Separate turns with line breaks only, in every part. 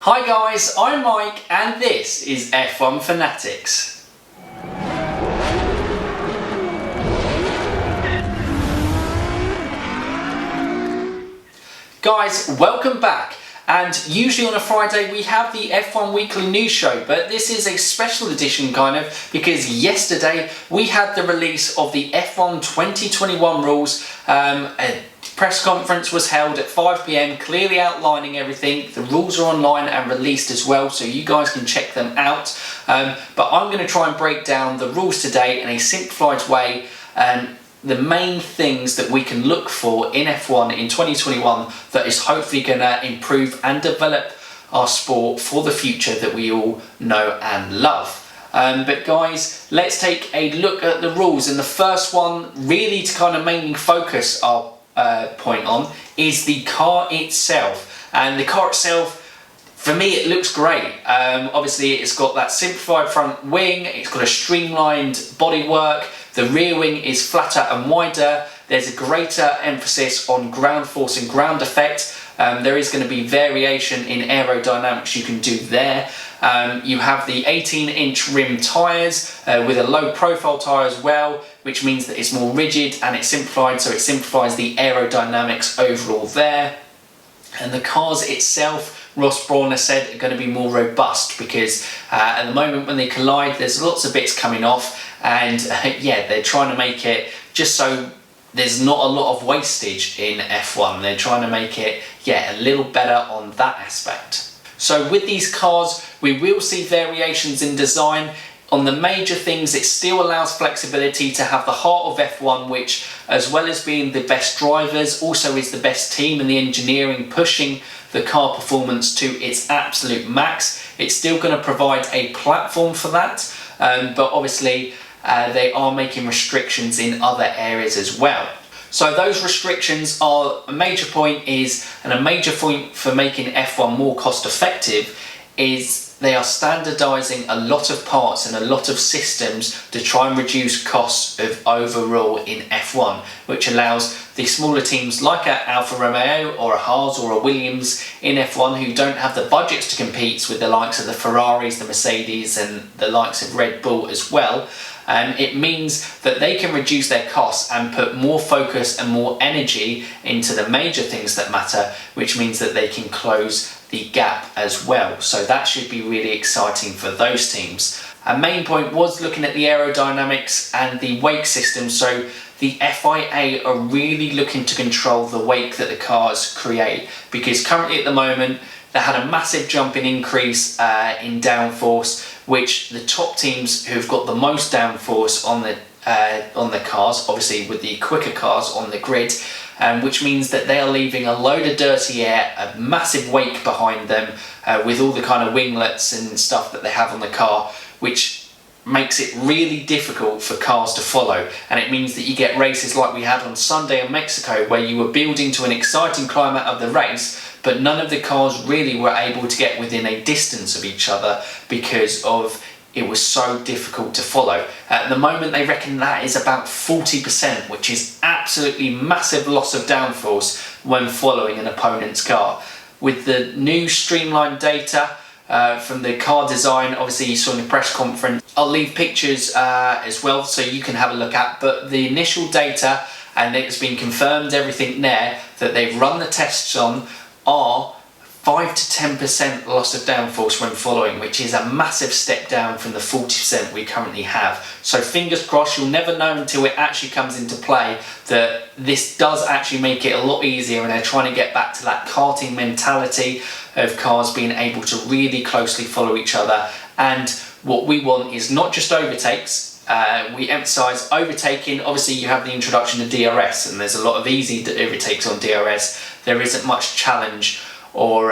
Hi guys, I'm Mike and this is F1 Fanatics. Guys, welcome back. And usually on a Friday we have the F1 Weekly News Show, but this is a special edition because yesterday we had the release of the F1 2021 rules. A press conference was held at 5 PM, clearly outlining everything. The rules are online and released as well, so you guys can check them out. But I'm going to try and break down the rules today in a simplified way. The main things that we can look for in F1 in 2021 that is hopefully going to improve and develop our sport for the future that we all know and love. But guys, let's take a look at the rules, and the first one really to kind of mainly focus our point on is the car itself. And the car itself, for me, it looks great. Obviously it's got that simplified front wing, it's got a streamlined bodywork. The rear wing is flatter and wider. There's a greater emphasis on ground force and ground effect. There is going to be variation in aerodynamics you can do there. You have the 18-inch rim tyres with a low profile tyre as well, which means that it's more rigid and it's simplified, so it simplifies the aerodynamics overall there. And the cars itself, Ross Brawn has said, are going to be more robust because at the moment when they collide there's lots of bits coming off, and yeah, they're trying to make it just so there's not a lot of wastage in F1. They're trying to make it, yeah, a little better on that aspect. So with these cars we will see variations in design. On the major things, it still allows flexibility to have the heart of F1, which, as well as being the best drivers, also is the best team in the engineering, pushing the car performance to its absolute max. It's still going to provide a platform for that, but obviously they are making restrictions in other areas as well. So those restrictions are a major point for making F1 more cost effective is they are standardising a lot of parts and a lot of systems to try and reduce costs of overall in F1, which allows the smaller teams like a Alfa Romeo or a Haas or a Williams in F1 who don't have the budgets to compete with the likes of the Ferraris, the Mercedes and the likes of Red Bull as well. It means that they can reduce their costs and put more focus and more energy into the major things that matter, which means that they can close the gap as well. So that should be really exciting for those teams. Our main point was looking at the aerodynamics and the wake system. So the FIA are really looking to control the wake that the cars create, because currently at the moment they had a massive jump in increase in downforce, which the top teams who've got the most downforce on the cars, obviously with the quicker cars on the grid, which means that they are leaving a load of dirty air, a massive wake behind them with all the kind of winglets and stuff that they have on the car, which makes it really difficult for cars to follow. And it means that you get races like we had on Sunday in Mexico, where you were building to an exciting climate of the race, but none of the cars really were able to get within a distance of each other because of it was so difficult to follow. At the moment they reckon that is about 40%, which is absolutely massive loss of downforce when following an opponent's car. With the new streamlined data from the car design, obviously you saw in the press conference, I'll leave pictures as well so you can have a look at, but the initial data, and it's been confirmed everything there that they've run the tests on, are 5 to 10% loss of downforce when following, which is a massive step down from the 40% we currently have. So fingers crossed, you'll never know until it actually comes into play that this does actually make it a lot easier, and they're trying to get back to that karting mentality of cars being able to really closely follow each other. And what we want is not just overtakes. We emphasise overtaking. Obviously you have the introduction of DRS, and there's a lot of easy overtakes on DRS. There isn't much challenge or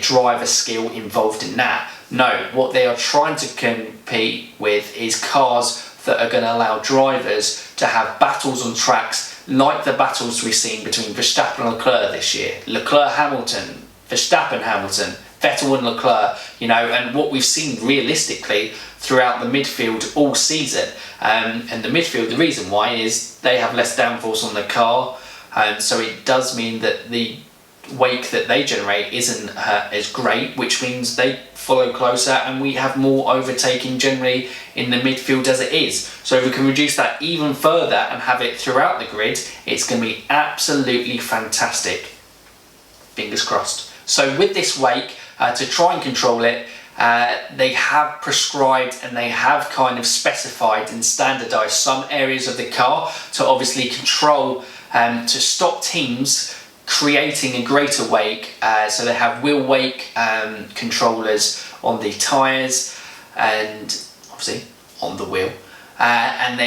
driver skill involved in that. No, what they are trying to compete with is cars that are going to allow drivers to have battles on tracks like the battles we've seen between Verstappen and Leclerc this year. Leclerc-Hamilton, Verstappen-Hamilton, Vettel and Leclerc, you know, and what we've seen realistically throughout the midfield all season. And the midfield, the reason why is they have less downforce on the car, so it does mean that the wake that they generate isn't as great, which means they follow closer and we have more overtaking generally in the midfield as it is. So if we can reduce that even further and have it throughout the grid, it's going to be absolutely fantastic. Fingers crossed. So with this wake, to try and control it, they have prescribed and they have kind of specified and standardized some areas of the car to obviously control, to stop teams creating a greater wake. So they have wheel wake controllers on the tyres and obviously on the wheel. And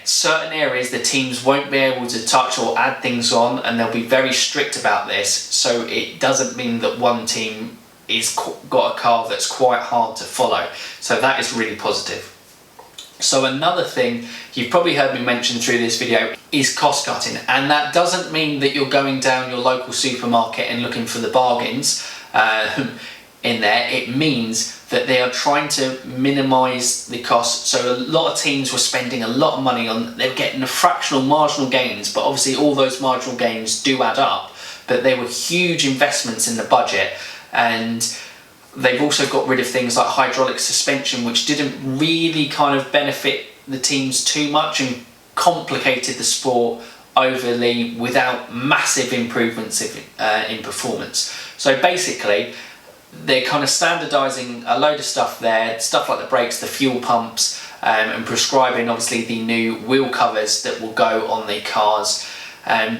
certain areas the teams won't be able to touch or add things on, and they'll be very strict about this. So it doesn't mean that one team is got a car that's quite hard to follow. So that is really positive. So another thing you've probably heard me mention through this video is cost cutting, and that doesn't mean that you're going down your local supermarket and looking for the bargains in there. It means that they are trying to minimise the cost. So a lot of teams were spending a lot of money on, they're getting a fractional marginal gains, but obviously all those marginal gains do add up, but they were huge investments in the budget. And they've also got rid of things like hydraulic suspension, which didn't really kind of benefit the teams too much and complicated the sport overly without massive improvements in performance. So basically, they're kind of standardising a load of stuff there, stuff like the brakes, the fuel pumps, and prescribing obviously the new wheel covers that will go on the cars,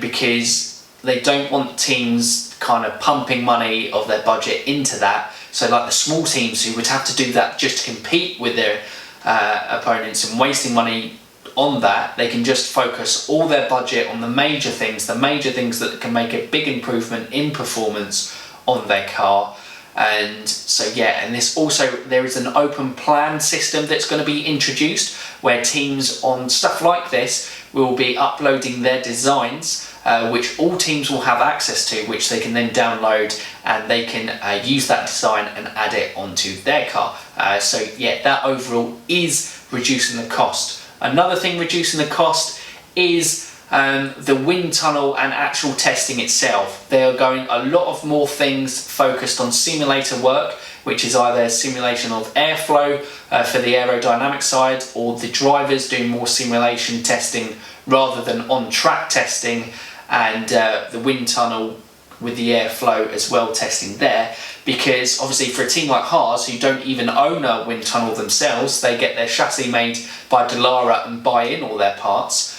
because they don't want teams kind of pumping money of their budget into that. So like the small teams who would have to do that just to compete with their opponents and wasting money on that, they can just focus all their budget on the major things that can make a big improvement in performance on their car. And so and this also, there is an open plan system that's going to be introduced where teams on stuff like this will be uploading their designs, which all teams will have access to, which they can then download, and they can use that design and add it onto their car. So that overall is reducing the cost. Another thing reducing the cost is the wind tunnel and actual testing itself. They are going a lot of more things focused on simulator work, which is either simulation of airflow for the aerodynamic side, or the drivers doing more simulation testing rather than on-track testing, and the wind tunnel with the airflow as well testing there. Because obviously for a team like Haas, who don't even own a wind tunnel themselves, they get their chassis made by Dallara and buy in all their parts.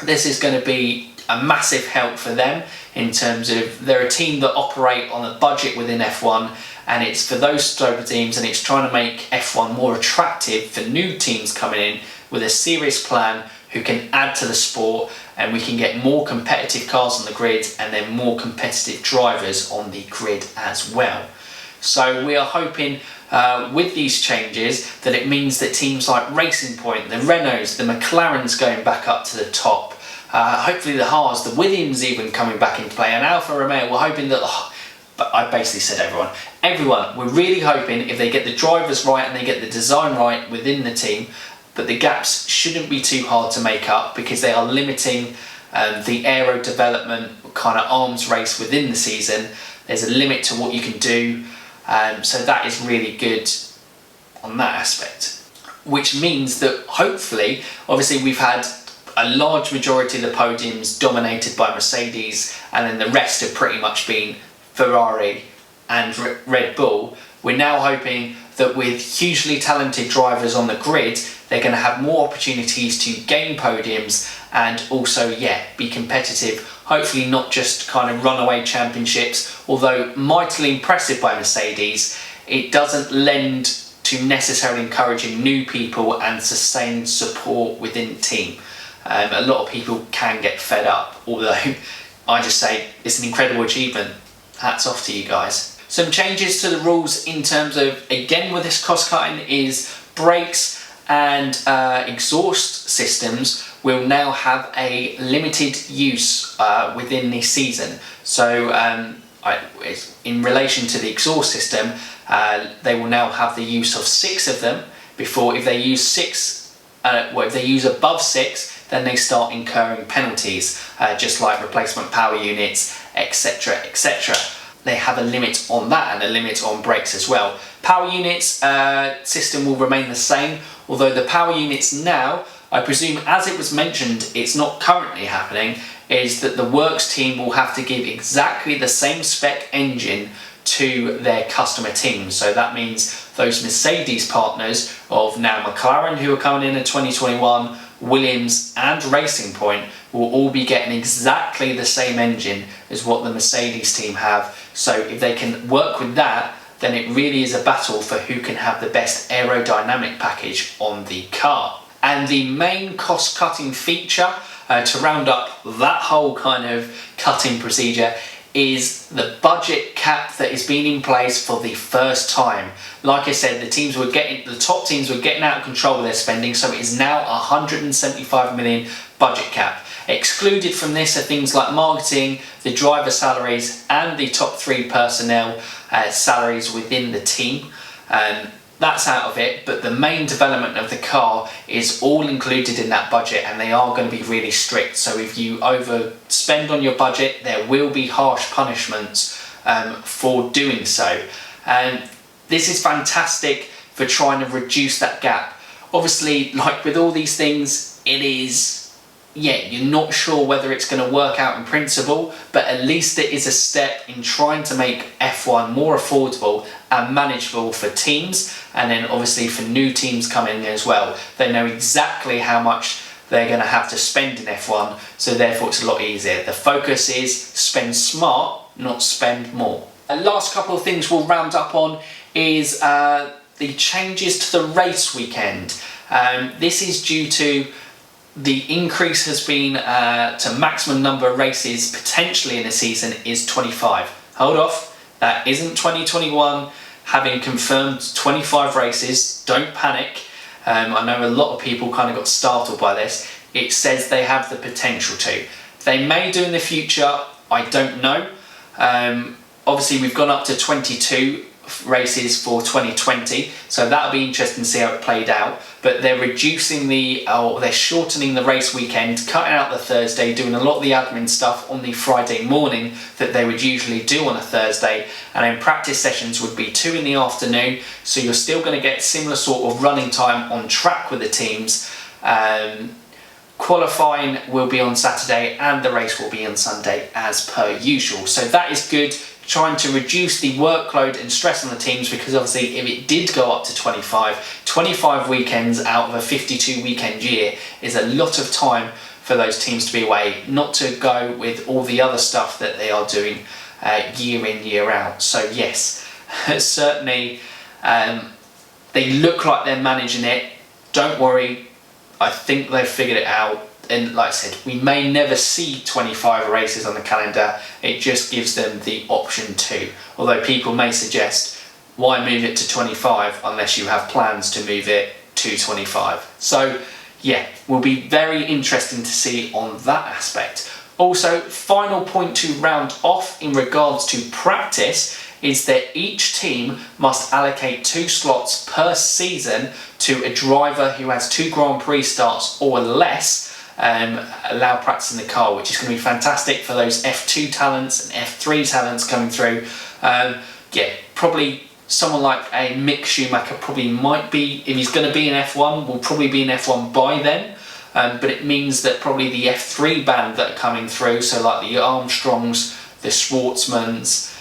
This is going to be a massive help for them in terms of, they're a team that operate on a budget within F1, and it's for those sort of teams, and it's trying to make F1 more attractive for new teams coming in with a serious plan who can add to the sport, and we can get more competitive cars on the grid and then more competitive drivers on the grid as well. So we are hoping with these changes that it means that teams like Racing Point, the Renaults, the McLarens going back up to the top, hopefully the Haas, the Williams even coming back into play, and Alfa Romeo, we're hoping that, but I basically said everyone, we're really hoping if they get the drivers right and they get the design right within the team, but the gaps shouldn't be too hard to make up, because they are limiting the aero development kind of arms race within the season. There's a limit to what you can do. So that is really good on that aspect, which means that hopefully, obviously we've had a large majority of the podiums dominated by Mercedes, and then the rest have pretty much been Ferrari and Red Bull. We're now hoping that with hugely talented drivers on the grid, they're going to have more opportunities to gain podiums and also be competitive. Hopefully not just kind of runaway championships, although mightily impressive by Mercedes, it doesn't lend to necessarily encouraging new people and sustained support within the team. A lot of people can get fed up, although I just say it's an incredible achievement. Hats off to you guys. Some changes to the rules in terms of, again with this cost cutting, is brakes and exhaust systems will now have a limited use within the season. So in relation to the exhaust system, they will now have the use of 6 of them. Before, if they use 6, if they use above 6, then they start incurring penalties, just like replacement power units etc, etc. They have a limit on that and a limit on brakes as well. Power units system will remain the same, although the power units now, I presume as it was mentioned, it's not currently happening, is that the works team will have to give exactly the same spec engine to their customer teams. So that means those Mercedes partners of now McLaren, who are coming in 2021, Williams and Racing Point will all be getting exactly the same engine as what the Mercedes team have. So if they can work with that, then it really is a battle for who can have the best aerodynamic package on the car. And the main cost-cutting feature to round up that whole kind of cutting procedure is the budget cap that is being in place for the first time. Like I said, the top teams were getting out of control with their spending, so it is now 175 million budget cap. Excluded from this are things like marketing, the driver salaries, and the top 3 personnel salaries within the team. That's out of it, but the main development of the car is all included in that budget, and they are going to be really strict. So if you overspend on your budget, there will be harsh punishments for doing so. And this is fantastic for trying to reduce that gap. Obviously, like with all these things, it is, you're not sure whether it's going to work out in principle, but at least it is a step in trying to make F1 more affordable and manageable for teams, and then obviously for new teams coming in as well. They know exactly how much they're going to have to spend in F1, so therefore it's a lot easier. The focus is spend smart, not spend more. The last couple of things we'll round up on is the changes to the race weekend. This is due to the increase has been to maximum number of races potentially in a season is 25. Hold off, that isn't 2021, having confirmed 25 races, don't panic. I know a lot of people kind of got startled by this. It says they have the potential to. They may do in the future, I don't know. Obviously we've gone up to 22 races for 2020, so that'll be interesting to see how it played out. But they're reducing they're shortening the race weekend, cutting out the Thursday, doing a lot of the admin stuff on the Friday morning that they would usually do on a Thursday, and then practice sessions would be 2 in the afternoon, so you're still going to get similar sort of running time on track with the teams. Qualifying will be on Saturday and the race will be on Sunday as per usual, so that is good, trying to reduce the workload and stress on the teams, because obviously if it did go up to 25 weekends out of a 52 weekend year is a lot of time for those teams to be away, not to go with all the other stuff that they are doing year in, year out. So yes, certainly they look like they're managing it. Don't worry, I think they've figured it out. And like I said, we may never see 25 races on the calendar, it just gives them the option to. Although people may suggest, why move it to 25 unless you have plans to move it to 25? So yeah, will be very interesting to see on that aspect. Also, final point to round off in regards to practice is that each team must allocate 2 slots per season to a driver who has 2 Grand Prix starts or less, allow practice in the car, which is going to be fantastic for those F2 talents and F3 talents coming through. Probably someone like a Mick Schumacher probably might be, if he's going to be in F1, will probably be in F1 by then. But it means that probably the F3 band that are coming through, so like the Armstrongs, the Schwartzmans,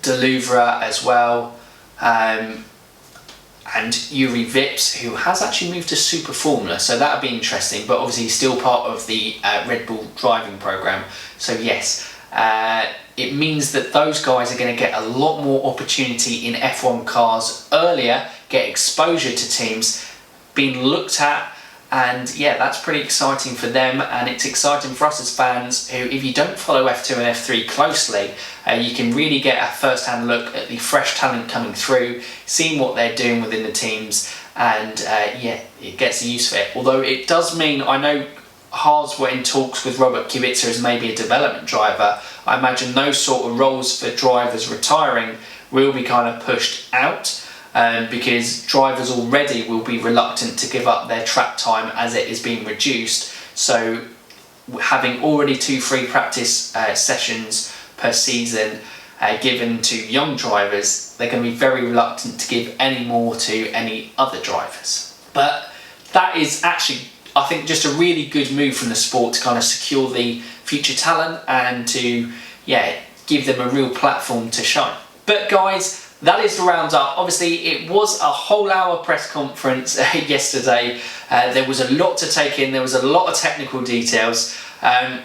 Deluvra as well, and Yuri Vips, who has actually moved to Super Formula, so that'll be interesting, but obviously he's still part of the Red Bull driving program. So yes, it means that those guys are going to get a lot more opportunity in F1 cars earlier, get exposure to teams, being looked at, and yeah, that's pretty exciting for them, and it's exciting for us as fans who, if you don't follow F2 and F3 closely, you can really get a first-hand look at the fresh talent coming through, seeing what they're doing within the teams, and yeah, it gets the use of it. Although it does mean, I know Haas were in talks with Robert Kubica as maybe a development driver. I imagine those sort of roles for drivers retiring will be kind of pushed out, because drivers already will be reluctant to give up their track time as it is being reduced. So having already 2 free practice sessions per season given to young drivers, they're going to be very reluctant to give any more to any other drivers. But that is actually, I think, just a really good move from the sport to kind of secure the future talent and to, yeah, give them a real platform to shine. But guys, that is the roundup. Obviously, it was a whole hour press conference yesterday. There was a lot to take in. There was a lot of technical details.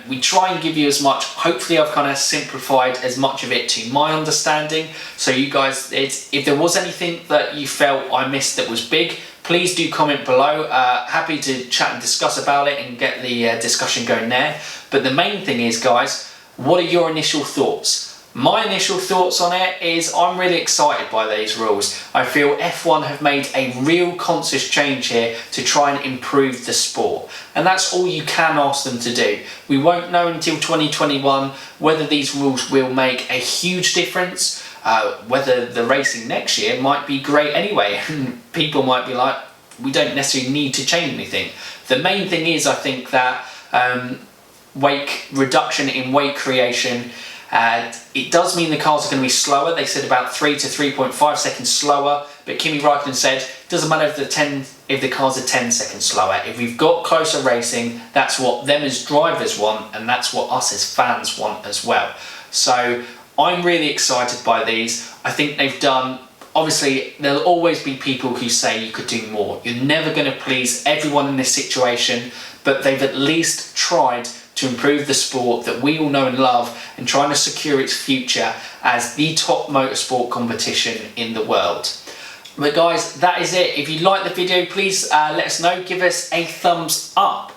We try and give you as much. Hopefully, I've kind of simplified as much of it to my understanding. So you guys, if there was anything that you felt I missed that was big, please do comment below. Happy to chat and discuss about it and get the discussion going there. But the main thing is, guys, what are your initial thoughts? My initial thoughts on it is I'm really excited by these rules. I feel F1 have made a real conscious change here to try and improve the sport. And that's all you can ask them to do. We won't know until 2021 whether these rules will make a huge difference, whether the racing next year might be great anyway. People might be like, we don't necessarily need to change anything. The main thing is, I think that reduction in weight creation, it does mean the cars are going to be slower. They said about 3 to 3.5 seconds slower, but Kimi Raikkonen said it doesn't matter if the cars are 10 seconds slower. If we've got closer racing, that's what them as drivers want, and that's what us as fans want as well. So I'm really excited by these. I think they've done, obviously there'll always be people who say you could do more. You're never going to please everyone in this situation, but they've at least tried to improve the sport that we all know and love and trying to secure its future as the top motorsport competition in the world. But guys, that is it. If you like the video, please let us know. Give us a thumbs up.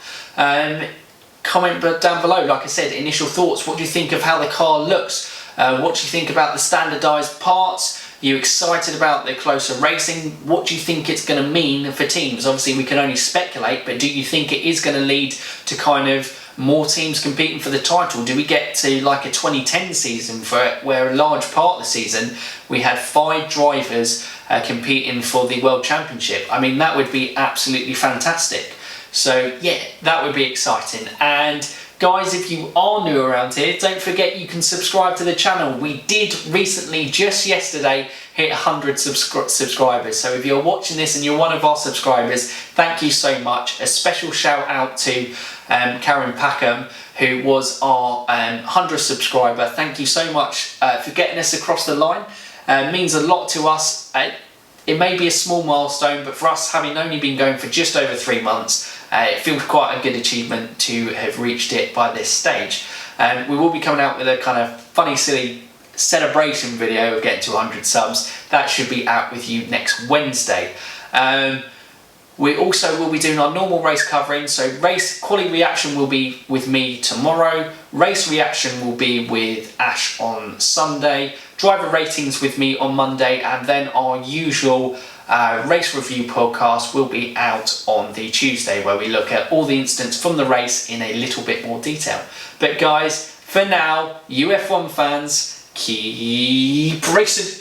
Comment down below, like I said, initial thoughts. What do you think of how the car looks? What do you think about the standardised parts? Are you excited about the closer racing? What do you think it's going to mean for teams? Obviously, we can only speculate, but do you think it is going to lead to kind of more teams competing for the title? Do we get to like a 2010 season where a large part of the season we had 5 drivers competing for the World Championship? I mean, that would be absolutely fantastic. So yeah, that would be exciting. And guys, if you are new around here, don't forget you can subscribe to the channel. We did recently, just yesterday, hit 100 subscribers. So if you're watching this and you're one of our subscribers, thank you so much. A special shout out to Karen Packham, who was our 100th subscriber. Thank you so much for getting us across the line. It means a lot to us. It may be a small milestone, but for us, having only been going for just over 3 months, it feels quite a good achievement to have reached it by this stage. We will be coming out with a kind of funny, silly celebration video of getting to 100 subs. That should be out with you next Wednesday. We also will be doing our normal race covering. So race quality reaction will be with me tomorrow. Race reaction will be with Ash on Sunday. Driver ratings with me on Monday, and then our usual race review podcast will be out on the Tuesday, where we look at all the incidents from the race in a little bit more detail. But guys, for now, you F1 fans, keep racing.